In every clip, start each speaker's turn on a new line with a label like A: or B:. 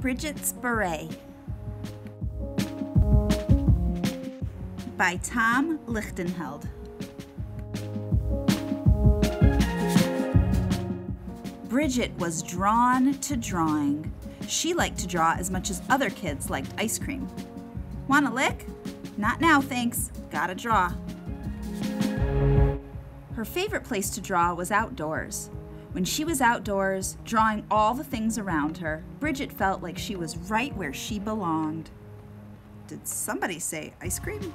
A: Bridget's Beret by Tom Lichtenheld. Bridget was drawn to drawing. She liked to draw as much as other kids liked ice cream. Want a lick? Not now, thanks. Gotta draw. Her favorite place to draw was outdoors. When she was outdoors, drawing all the things around her, Bridget felt like she was right where she belonged. Did somebody say ice cream?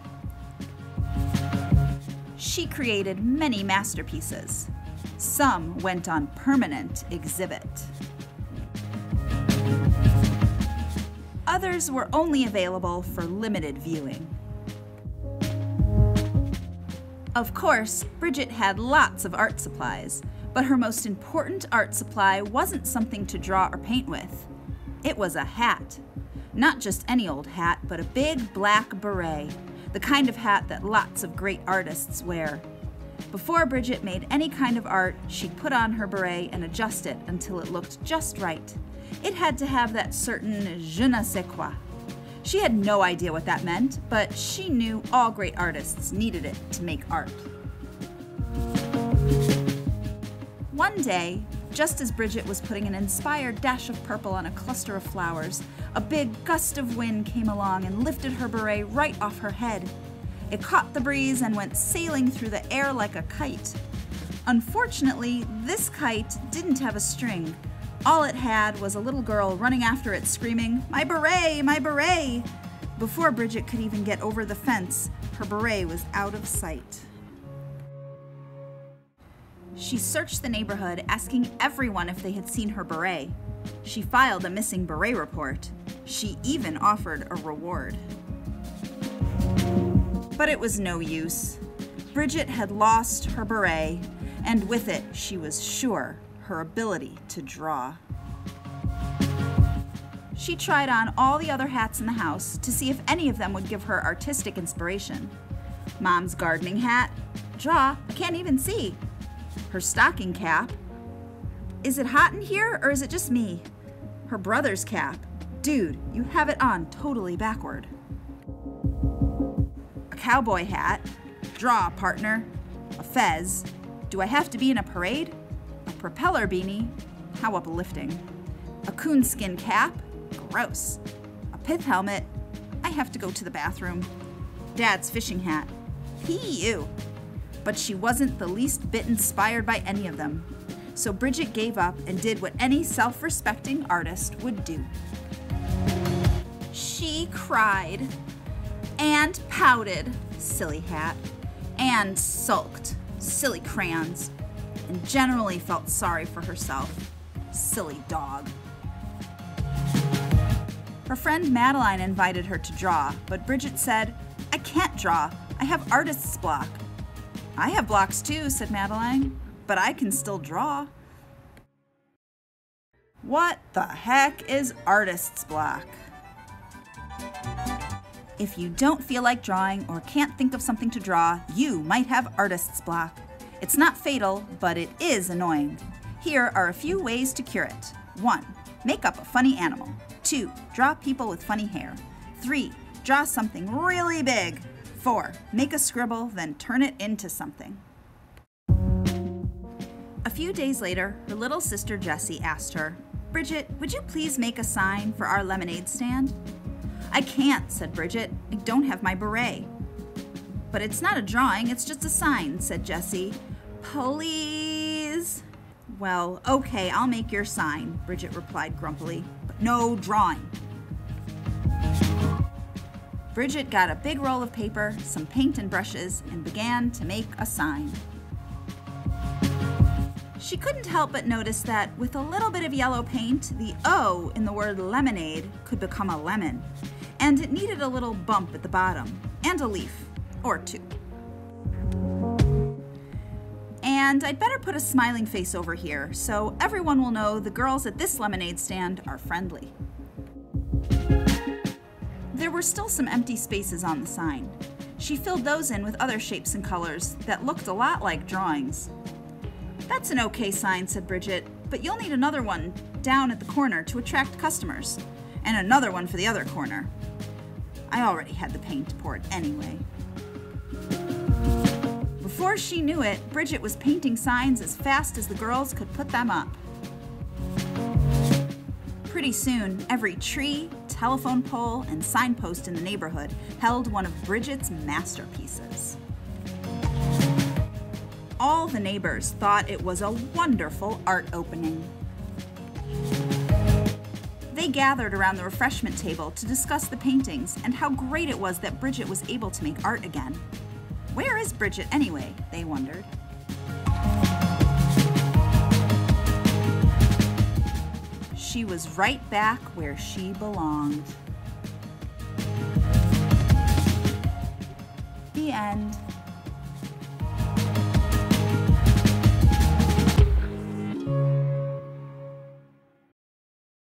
A: She created many masterpieces. Some went on permanent exhibit. Others were only available for limited viewing. Of course, Bridget had lots of art supplies, but her most important art supply wasn't something to draw or paint with. It was a hat. Not just any old hat, but a big black beret, the kind of hat that lots of great artists wear. Before Bridget made any kind of art, she'd put on her beret and adjust it until it looked just right. It had to have that certain je ne sais quoi. She had no idea what that meant, but she knew all great artists needed it to make art. One day, just as Bridget was putting an inspired dash of purple on a cluster of flowers, a big gust of wind came along and lifted her beret right off her head. It caught the breeze and went sailing through the air like a kite. Unfortunately, this kite didn't have a string. All it had was a little girl running after it screaming, "My beret! My beret!" Before Bridget could even get over the fence, her beret was out of sight. She searched the neighborhood, asking everyone if they had seen her beret. She filed a missing beret report. She even offered a reward. But it was no use. Bridget had lost her beret, and with it, she was sure her ability to draw. She tried on all the other hats in the house to see if any of them would give her artistic inspiration. Mom's gardening hat, draw, I can't even see. Her stocking cap, is it hot in here or is it just me? Her brother's cap, dude, you have it on totally backward. A cowboy hat, draw, partner. A fez, do I have to be in a parade? A propeller beanie, how uplifting. A coonskin cap, gross. A pith helmet, I have to go to the bathroom. Dad's fishing hat, P.U. But she wasn't the least bit inspired by any of them. So Bridget gave up and did what any self-respecting artist would do. She cried and pouted, silly hat, and sulked, silly crayons, and generally felt sorry for herself, silly dog. Her friend Madeline invited her to draw, but Bridget said, "I can't draw, I have artist's block." "I have blocks too," said Madeline, "but I can still draw." What the heck is artist's block? If you don't feel like drawing or can't think of something to draw, you might have artist's block. It's not fatal, but it is annoying. Here are a few ways to cure it. 1. Make up a funny animal. 2. Draw people with funny hair. 3. Draw something really big. 4. Make a scribble, then turn it into something. A few days later, her little sister Jessie asked her, "Bridget, would you please make a sign for our lemonade stand?" "I can't," said Bridget. "I don't have my beret." "But it's not a drawing, it's just a sign," said Jessie. "Please?" "Well, okay, I'll make your sign," Bridget replied grumpily, "but no drawing." Bridget got a big roll of paper, some paint and brushes, and began to make a sign. She couldn't help but notice that with a little bit of yellow paint, the O in the word lemonade could become a lemon, and it needed a little bump at the bottom, and a leaf, or two. And I'd better put a smiling face over here, so everyone will know the girls at this lemonade stand are friendly. There were still some empty spaces on the sign. She filled those in with other shapes and colors that looked a lot like drawings. "That's an okay sign," said Bridget, "but you'll need another one down at the corner to attract customers. and another one for the other corner. I already had the paint poured anyway. Before she knew it, Bridget was painting signs as fast as the girls could put them up. Pretty soon, every tree, telephone pole, and signpost in the neighborhood held one of Bridget's masterpieces. All the neighbors thought it was a wonderful art opening. They gathered around the refreshment table to discuss the paintings and how great it was that Bridget was able to make art again. Where is Bridget anyway? They wondered. She was right back where she belonged. The end.